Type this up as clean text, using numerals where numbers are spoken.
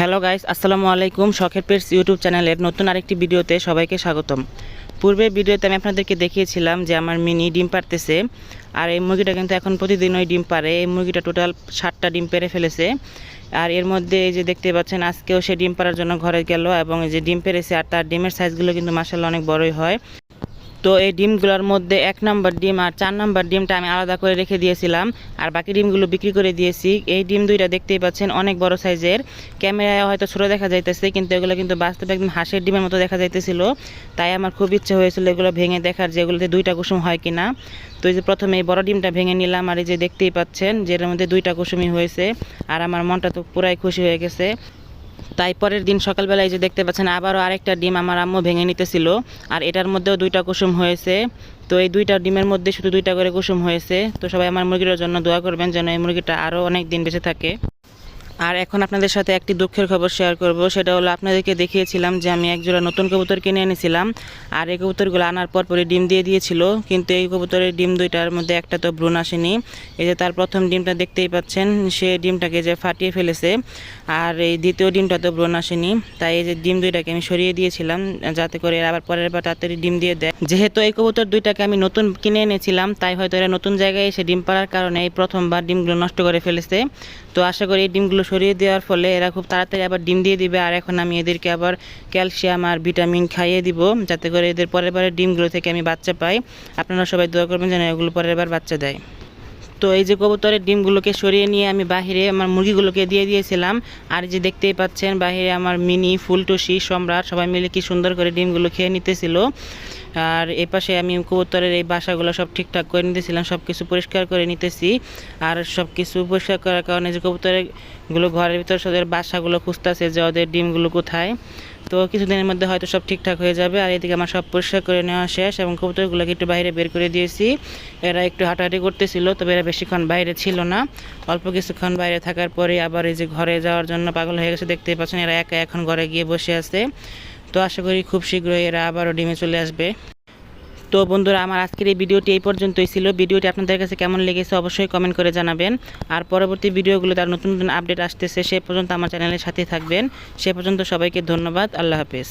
Hello guys, আসসালামু আলাইকুম। শখের পেটস ইউটিউব চ্যানেলের নতুন আরেকটি ভিডিওতে সবাইকে স্বাগতম। পূর্বের ভিডিওতে আমি আপনাদেরকে দেখিয়েছিলাম যে আমার মিনি ডিম পারতেছে, আর এই মুরগিটা কিন্তু এখন প্রতিদিনই ডিম পারে। এই মুরগিটা টোটাল 7টা ডিম পেড়ে ফেলেছে। আর এর মধ্যে এই যে দেখতে পাচ্ছেন, আজকেও সে ডিম পাড়ার জন্য ঘরে গেল এবং এই যে ডিম পেড়েছে, আর তার ডিমের সাইজগুলো কিন্তু মাশাআল্লাহ অনেক বড়ই হয়। তো এই ডিমগুলোর মধ্যে 1 নম্বর ডিম আর 4 নম্বর ডিমটা আমি আলাদা করে রেখে দিয়েছিলাম, আর বাকি ডিমগুলো বিক্রি করে দিয়েছি। এই ডিম দুইটা দেখতেই পাচ্ছেন অনেক বড় সাইজের। ক্যামেরায় হয়তো ছোটো দেখা যাইতেছে, কিন্তু এগুলো কিন্তু বাস্তবে একদম হাঁসের ডিমের মতো দেখা যাইতেছিল। তাই আমার খুব ইচ্ছে হয়েছিল এগুলো ভেঙে দেখার যে এগুলোতে 2টা কুসুম হয় কিনা। তো এই যে প্রথমে এই বড় ডিমটা ভেঙে নিলাম, আর এই যে দেখতেই পাচ্ছেন যে এর মধ্যে 2টা কুসুমই হয়েছে, আর আমার মনটা তো পুরাই খুশি হয়ে গেছে। তাই পরের দিন সকালবেলায় যে দেখতে পাচ্ছেন আবারও আরেকটা ডিম আমার আম্মু ভেঙে নিতেছিল, আর এটার মধ্যেও 2টা কুসুম হয়েছে। তো এই 2টা ডিমের মধ্যে শুধু 2টা করে কুসুম হয়েছে। তো সবাই আমার মুরগিটার জন্য দোয়া করবেন যেন এই মুরগিটা আরও অনেক দিন বেঁচে থাকে। আর এখন আপনাদের সাথে একটি দুঃখের খবর শেয়ার করব। সেটা হলো, আপনাদেরকে দেখিয়েছিলাম যে আমি একজোড়া নতুন কবুতর কিনে এনেছিলাম, আর এই কবুতরগুলো আনার পরই ডিম দিয়ে দিয়েছিল। কিন্তু এই কবুতরের ডিম দুইটার মধ্যে একটা তো ভ্রূণ আসেনি। এই যে তার প্রথম ডিমটা দেখতেই পাচ্ছেন, সে ডিমটাকে যে ফাটিয়ে ফেলেছে, আর এই দ্বিতীয় ডিমটা তো ভ্রূণ আসেনি। তাই এই যে ডিম দুইটাকে আমি সরিয়ে দিয়েছিলাম, যাতে করে আবার পরের বার তাড়াতাড়ি ডিম দিয়ে দেয়। যেহেতু এই কবুতর দুইটাকে আমি নতুন কিনে এনেছিলাম, তাই হয়তো এরা নতুন জায়গায় এসে ডিম পাড়ার কারণে এই প্রথমবার ডিমগুলো নষ্ট করে ফেলেছে। তো আশা করি এই ডিমগুলো সরিয়ে দেওয়ার ফলে এরা খুব তাড়াতাড়ি আবার ডিম দিয়ে দিবে। আর এখন আমি এদেরকে আবার ক্যালসিয়াম আর ভিটামিন খাইয়ে দিব, যাতে করে এদের পরের বারের ডিমগুলো থেকে আমি বাচ্চা পাই। আপনারা সবাই দোয়া করবেন যেন এগুলো পরের বার বাচ্চা দেয়। তো এই যে কবুতরের ডিমগুলোকে সরিয়ে নিয়ে আমি বাহিরে আমার মুরগিগুলোকে দিয়ে দিয়েছিলাম। আর যে দেখতেই পাচ্ছেন বাহিরে আমার মিনি, ফুলটুসি, সম্রাট সবাই মিলে কি সুন্দর করে ডিমগুলো খেয়ে নিতেছিল। আর এই পাশে আমি কবুতরের এই বাসাগুলো সব ঠিকঠাক করে নিতেছিলাম, সব কিছু পরিষ্কার করে নিতেছি। আর সব কিছু পরিষ্কার করার কারণে যে কবুতরগুলো ঘরের ভিতর ওদের বাসাগুলো খুঁজতেছে যে ওদের ডিমগুলো কোথায়। তো কিছুদিনের মধ্যে হয়তো সব ঠিকঠাক হয়ে যাবে। আর এদিকে আমার সব পরিষ্কার করে নেওয়া শেষ এবং কবুতরগুলোকে একটু বাইরে বের করে দিয়েছি। এরা একটু হাঁটাহাঁটি করতেছিল, তবে এরা বেশিক্ষণ বাইরে ছিল না। অল্প কিছুক্ষণ বাইরে থাকার পরে আবার এই যে ঘরে যাওয়ার জন্য পাগল হয়ে গেছে। দেখতেই পাচ্ছেন এরা একা এখন ঘরে গিয়ে বসে আছে। তো আশা করি খুব শীঘ্রই এরা আবারও ডিমে চলে আসবে। তো বন্ধুরা, আমার আজকের এই ভিডিওটি এই পর্যন্তই ছিল। ভিডিওটি আপনাদের কাছে কেমন লেগেছে অবশ্যই কমেন্ট করে জানাবেন। আর পরবর্তী ভিডিওগুলো তার নতুন নতুন আপডেট আসতেছে, সে পর্যন্ত আমার চ্যানেলের সাথে থাকবেন। সে পর্যন্ত সবাইকে ধন্যবাদ। আল্লাহ হাফেজ।